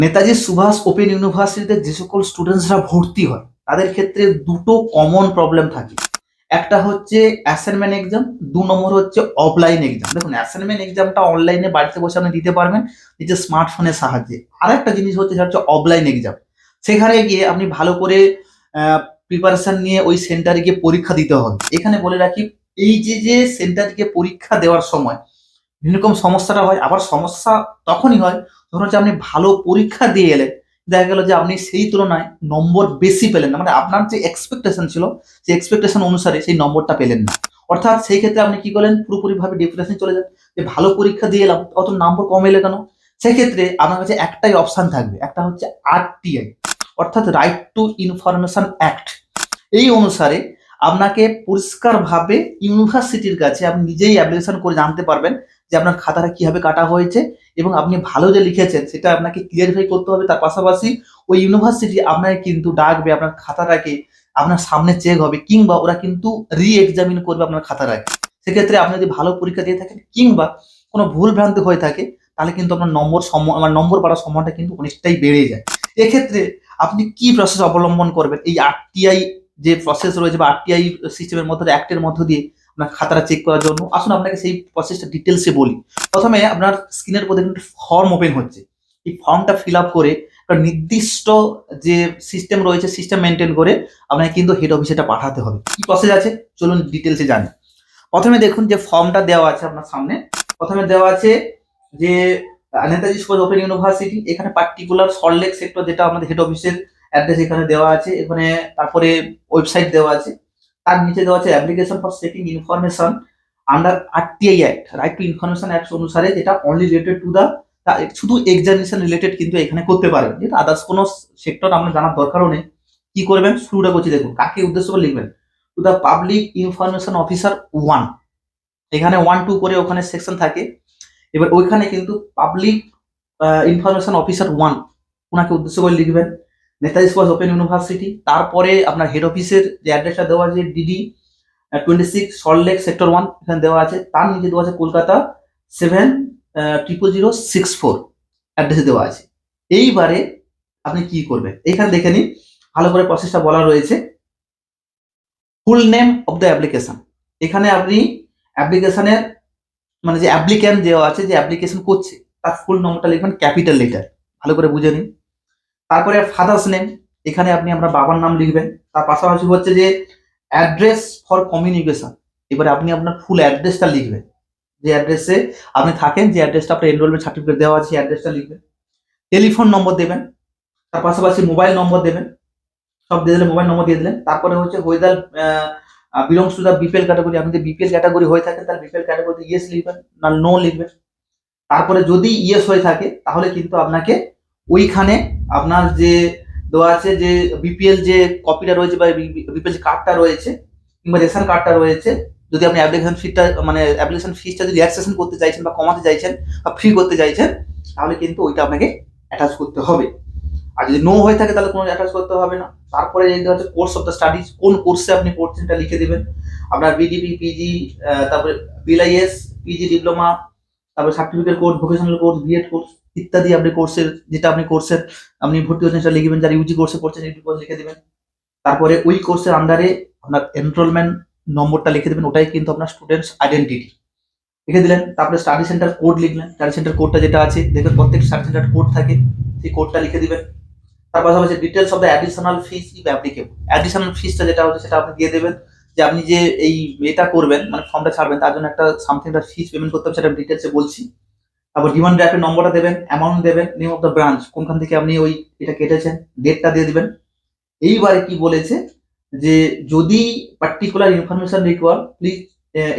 Netaji Subhash open ইউনিভার্সিটিতে যে সকল স্টুডেন্টসরা ভর্তি হয় তাদের ক্ষেত্রে দুটো কমন প্রবলেম থাকে। একটা হচ্ছে অ্যাসাইনমেন্ট এক্সাম, 2 নম্বর হচ্ছে অফলাইন এক্সাম। দেখুন, অ্যাসাইনমেন্ট এক্সামটা অনলাইনে বাড়িতে বসে আপনি দিতে পারবেন নিজের স্মার্টফোনের সাহায্যে। আর একটা জিনিস হচ্ছে সেটা হচ্ছে অফলাইন এক্সাম। সেখানে গিয়ে আপনি ভালো করে প্রিপারেশন নিয়ে ওই সেন্টারে গিয়ে পরীক্ষা দিতে হবে। এখানে বলে রাখি, এই যে সেন্টারে গিয়ে পরীক্ষা দেওয়ার সময় বিভিন্ন রকম সমস্যাটা হয়। আবার সমস্যা তখনই হয় যখন হচ্ছে আপনি ভালো পরীক্ষা দিয়ে এলেন, দেখা গেল যে আপনি সেই তুলনায় নম্বর বেশি পেলেন না, মানে আপনার যে এক্সপেকটেশন ছিল সেই এক্সপেকটেশন অনুসারে সেই নম্বরটা পেলেন না। অর্থাৎ সেই ক্ষেত্রে আপনি কি করলেন, পুরোপুরিভাবে ডিপ্রেশন চলে যান যে ভালো পরীক্ষা দিয়ে এলাম, অত নম্বর কম এলে কেন। সেক্ষেত্রে আপনার কাছে একটাই অপশন থাকবে, একটা হচ্ছে RTI, অর্থাৎ রাইট টু ইনফরমেশন অ্যাক্ট। এই অনুসারে আপনাকে পরিষ্কারভাবে ইউনিভার্সিটির কাছে আপনি নিজেই অ্যাপ্লিকেশন করে জানতে পারবেন যে আপনার খাতাটা কিভাবে কাটা হয়েছে এবং আপনি ভালো যে লিখেছেন সেটা আপনাকে ক্লিয়ারিফাই করতে হবে। তার পাশাপাশি ওই ইউনিভার্সিটি আপনাকে কিন্তু ডাকবে, আপনার খাতাটাকে আপনার সামনে চেক হবে, কিংবা ওরা কিন্তু এক্সামিন করবে আপনার খাতাটাকে। সেক্ষেত্রে আপনি যদি ভালো পরীক্ষা দিয়ে থাকেন কিংবা কোনো ভুল ভ্রান্তি হয়ে থাকে, তাহলে কিন্তু আপনার নম্বর পাওয়ার সময়টা কিন্তু অনেকটাই বেড়ে যায়। এক্ষেত্রে আপনি কি প্রসেস অবলম্বন করবেন, এই RTI যে প্রসেস রয়েছে বা RTI সিস্টেমের মধ্যে অ্যাক্টের মধ্য দিয়ে আপনার খাতাটা চেক করার জন্য, আসুন আপনাকে সেই প্রসেসটা ডিটেলসে বলি। প্রথমে আপনার স্ক্রিনের মধ্যে একটা ফর্ম ওপেন হচ্ছে, এই ফর্মটা ফিল আপ করে একটা নির্দিষ্ট যে সিস্টেম রয়েছে সিস্টেম মেনটেন করে আপনাকে কিন্তু হেড অফিসে এটা পাঠাতে হবে। কি প্রসেস আছে চলুন ডিটেলসে জানি। প্রথমে দেখুন যে ফর্মটা দেওয়া আছে আপনার সামনে, প্রথমে দেওয়া আছে যে নেতাজি সুভাষ ওপেন ইউনিভার্সিটি, এখানে পার্টিকুলার সল্টলেক সেক্টর যেটা আমাদের হেড অফিসের অ্যাড্রেস এখানে দেওয়া আছে। এখানে তারপরে ওয়েবসাইট দেওয়া আছে, তার নিচে দেওয়া আছে application for setting information under RTI act, right two information act অনুসারে, যেটা অনলি রিলেটেড টু দা, শুধু এক্সামিনেশন রিলেটেড কিন্তু এখানে করতে পারবেন, যেটা আদার্স কোনো সেক্টর আপনার জানার দরকারও নেই। কি করবেন শুরুটা করছি, দেখুন কাকে উদ্দেশ্য করে লিখবেন, to the public information officer 1। এখানে 1 2 করে ওখানে সেকশন থাকে। এবার ওইখানে কিন্তু পাবলিক ইনফরমেশন অফিসার 1 ওনাকে উদ্দেশ্য করে লিখবেন, নেতাজি সুভাষ ওপেন ইউনিভার্সিটি। তারপরে আপনার হেড অফিসের যে অ্যাড্রেসটা দেওয়া আছে DD 26 সল্টলেক সেক্টর 1 এখানে দেওয়া আছে, তার নিচে দেওয়া আছে কলকাতা 700064 অ্যাড্রেসে দেওয়া আছে। এইবারে আপনি কি করবেন এখানে দেখে নিন, ভালো করে প্রসেসটা বলা রয়েছে। Full name of the application, এখানে আপনি অ্যাপ্লিকেশনের মানে যে অ্যাপ্লিক্যান্ট দেওয়া আছে, যে অ্যাপ্লিকেশন করছে তার ফুল নম্বরটা লিখবেন ক্যাপিটাল লেটার, ভালো করে বুঝে নিন। তারপরে ফাদার্স নেম, এখানে আপনি আপনার বাবার নাম লিখবেন। তার পাশাপাশি হচ্ছে যে অ্যাড্রেস ফর কমিউনিকেশন, এবারে আপনি আপনার ফুল অ্যাড্রেসটা লিখবেন, যে অ্যাড্রেসে আপনি থাকেন, যে অ্যাড্রেসটা আপনার এনরোলমেন্ট সার্টিফিকেট দেওয়া আছে সেই অ্যাড্রেসটা লিখবেন। টেলিফোন নম্বর দেবেন, তার পাশাপাশি মোবাইল নম্বর দেবেন, সব দিয়ে দিলেন, মোবাইল নম্বর দিয়ে দিলেন। তারপরে হচ্ছে weather belongs to the BPL category, আপনি যদি BPL ক্যাটাগরি হয়ে থাকেন তাহলে BPL ক্যাটাগরিতে ইয়েস লিখবেন না নো লিখবেন। তারপরে যদি ইয়েস হয়ে থাকে তাহলে কিন্তু আপনাকে ওইখানে আপনার যে দেওয়া আছে যে BPL যে কপিটা রয়েছে বা BPL যে কার্ডটা রয়েছে কিংবা রেশন কার্ডটা রয়েছে, যদি আপনি অ্যাপ্লিকেশন ফিটা মানে অ্যাপ্লিকেশন ফিসটা যদি রিল্যাক্সেশন করতে চাইছেন বা কমাতে চাইছেন বা ফ্রি করতে চাইছেন, তাহলে কিন্তু ওইটা আপনাকে অ্যাটাচ করতে হবে। আর যদি নো হয়ে থাকে তাহলে কোনো অ্যাটাচ করতে হবে না। তারপরে যেটা হচ্ছে কোর্স অফ দ্য স্টাডিজ, কোন কোর্সে আপনি পড়ছেন এটা লিখে দেবেন। আপনার BDP PG, তারপরে BLIS PG ডিপ্লোমা, তারপরে certificate course, vocational course, B.Ed course ইত্যাদি আপনি কোর্সের যেটা আপনি কোর্সের আপনি ভর্তি হচ্ছেন সেটা লিখবেন। যারা UG কোর্সে পড়ছেন UG কোর্স লিখে দেবেন। তারপরে ওই কোর্সের আন্ডারে আপনার এনরোলমেন্ট নম্বরটা লিখে দেবেন, ওটাই কিন্তু আপনার স্টুডেন্টস আইডেন্টিটি লিখে দিলেন। তারপরে স্টাডি সেন্টার কোড লিখলেন, স্টাডি সেন্টার কোডটা যেটা আছে দেখবেন প্রত্যেক স্টাডি সেন্টার কোড থাকে, সেই কোডটা লিখে দিবেন। তার পাশাপাশি details of the additional fees if applicable, additional ফিসটা যেটা হচ্ছে সেটা আপনি দিয়ে দেবেন, যে আপনি যে এই এটা করবেন মানে ফর্মটা ছাড়বেন তার জন্য একটা সামথিং একটা ফিস পেমেন্ট করতে হবে, সেটা ডিটেলসে বলছি। তারপর ডিমান্ড ড্রাফটের নম্বরটা দেবেন, অ্যামাউন্ট দেবেন, নেম অফ দ্য ব্রাঞ্চ কোনখান থেকে আপনি ওই এটা কেটেছেন, ডেটটা দিয়ে দিবেন। এইবারে কি বলেছে যে যদি particular information require please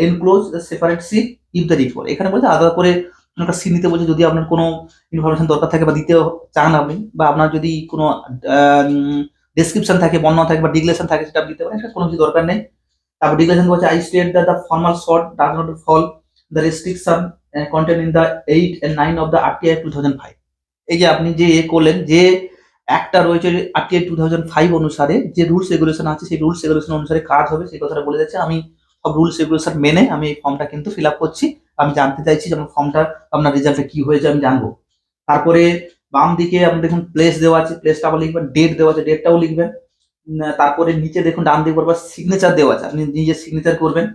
enclose the separate sheet if the require, এখানে বলছে আলাদা করে একটা সিট নিতে বলছে যদি আপনার কোনো ইনফরমেশন দরকার থাকে বা দিতে চান আপনি, বা আপনার যদি কোনো ডেসক্রিপশন থাকে, বর্ণনা থাকে বা ডিক্লেরেশন থাকে সেটা আপনি দিতে পারেন, সেটা কোনো কিছু দরকার নেই। তারপর ডিক্লেরেশন বলছে I state that the formal short does not fall the restriction content in the 8 and 9 of the RTI 2005। এই যে আপনি যে করলেন যে একটা রয়েছে RTI 2005 অনুসারে যে রুলস রেগুলেশন আছে, সেই রুলস রেগুলেশন অনুসারে কাজ হবে সেই কথাটা বলে যাচ্ছে। আমি সব রুলস রেগুলেশন মেনে আমি এই ফর্মটা কিন্তু ফিল আপ করছি। আমি জানতে চাইছি যে আমার ফর্মটা আপনার রেজাল্টে কি হয়েছে আমি জানবো। তারপরে বাম দিকে আপনি দেখুন প্লেস দেওয়া আছে, প্লেসটা আবার লিখবেন, ডেট দেওয়া আছে, ডেটটাও লিখবেন। তারপরে নিচে দেখুন ডান দিকে বরাবর সিগনেচার দেওয়া আছে, আপনি নিজে সিগনেচার করবেন।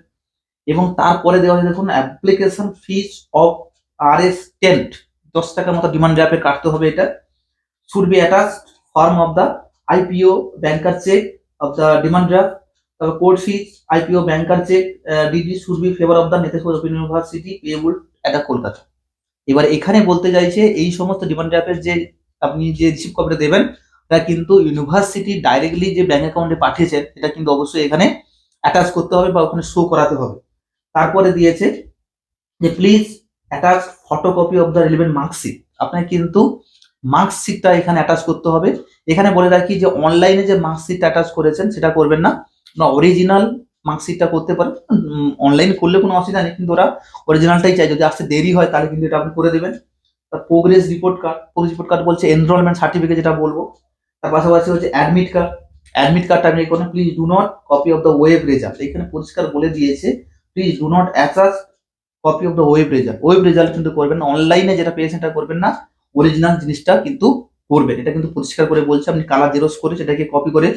এবং তারপরে দেওয়া আছে দেখুন অ্যাপ্লিকেশন ফিস অফ RS 10 টাকার মতো ডিমান্ড ড্রাফটে কাটতে হবে। এটা should be attached form of the IPO banker cheque of the demand draft. তারপর court fees IPO banker cheque DD should be favour of the Netaji open university payable at the Kolkata. এবার এখানে বলতে চাইছে এই সমস্ত ডিমান্ড ড্রাফটের যে আপনি যে রিসিভ কপিটা দেবেন, তা কিন্তু ইউনিভার্সিটি ডাইরেক্টলি যে ব্যাংক অ্যাকাউন্টে পাঠিয়েছেন সেটা কিন্তু অবশ্যই এখানে অ্যাটাচ করতে হবে বা ওখানে শো করাতে হবে। তারপরে দিয়েছে যে please attach photocopy of the relevant marksheet, আপনাকে কিন্তু মার্কশিটটা এখানে অ্যাটাচ করতে হবে। এখানে বলে রাখি যে অনলাইনে যে মার্কশিটটা অ্যাটাচ করেছেন সেটা করবেন না, অরিজিনাল মার্কশিটটা করতে পারেন। অনলাইন করলে কোনো অসুবিধা নেই, কিন্তু ওরা অরিজিনালটাই চাই, যদি আসতে দেরি হয় তাহলে কিন্তু এটা আপনি করে দেবেন। Progress report card, progress report card বলছে এনরোলমেন্ট সার্টিফিকেট যেটা বলবো। তার পাশাপাশি হচ্ছে অ্যাডমিট কার্ড, অ্যাডমিট কার্ডটা আপনি কোনো please do not copy of the web result, এখানে পরিষ্কার বলে দিয়েছে please do not attach copy of the web result. Web result কিন্তু করবেন না, অনলাইনে যেটা পেয়েছেন সেটা করবেন না, অরিজিনাল জিনিসটা কিন্তু করবেন। এটা কিন্তু পরিষ্কার করে বলছে, আপনি কালার জেরক্স করে সেটাকে কপি করে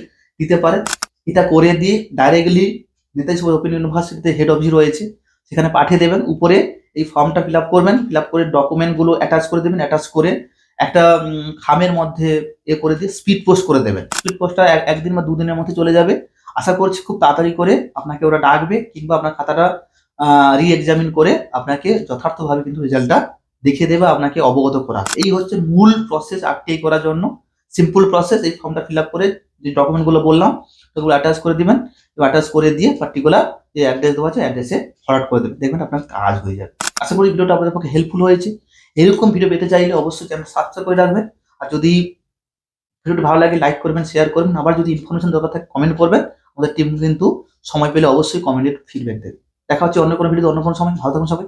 দিতে পারেন। এটা করে দিয়ে ডাইরেক্টলি নেতাজি ওপেন ইউনিভার্সিটিতে হেড অফিস রয়েছে সেখানে পাঠিয়ে দেবেন। উপরে এই ফর্মটা ফিল আপ করবেন, ফিল আপ করে ডকুমেন্টগুলো অ্যাটাচ করে দেবেন, অ্যাটাচ করে একটা খামের মধ্যে করে দিয়ে স্পিড পোস্ট করে দেবেন। স্পিড পোস্টটা একদিন বা দুদিনের মধ্যে চলে যাবে। আশা করছি খুব তাড়াতাড়ি করে আপনাকে ওরা ডাকবে, কিংবা আপনার খাতাটা রি এক্সামিন করে আপনাকে যথার্থভাবে কিন্তু রেজাল্টটা দেখিয়ে দেবে, আপনাকে অবগত করা। এই হচ্ছে মূল প্রসেস RTI করার জন্য, সিম্পল প্রসেস। এই ফর্মটা ফিল আপ করে যে ডকুমেন্টগুলো বললাম সেগুলো অ্যাটাচ করে দিবেন, অ্যাটাচ করে দিয়ে পার্টিকুলার যে অ্যাড্রেস দেওয়া আছে অ্যাড্রেসে ফরওয়ার্ড করে দেবেন, দেখবেন আপনার কাজ হয়ে যাবে। আশা করি ভিডিওটা আপনাদের পক্ষে হেল্পফুল হয়েছে। এরকম ভিডিও পেতে চাইলে অবশ্যই চ্যানেল সাবস্ক্রাইব করে রাখবেন। আর যদি ভিডিওটি ভালো লাগে লাইক করবেন, শেয়ার করবেন। আবার যদি ইনফরমেশন দরকার থাকে কমেন্ট করবেন, আমাদের টিম কিন্তু সময় পেলে অবশ্যই কমেন্টে ফিডব্যাক দেবে। দেখা হচ্ছে অন্য কোনো ভিডিও অন্য কোনো সময়। ভালো থাকুন সবাই।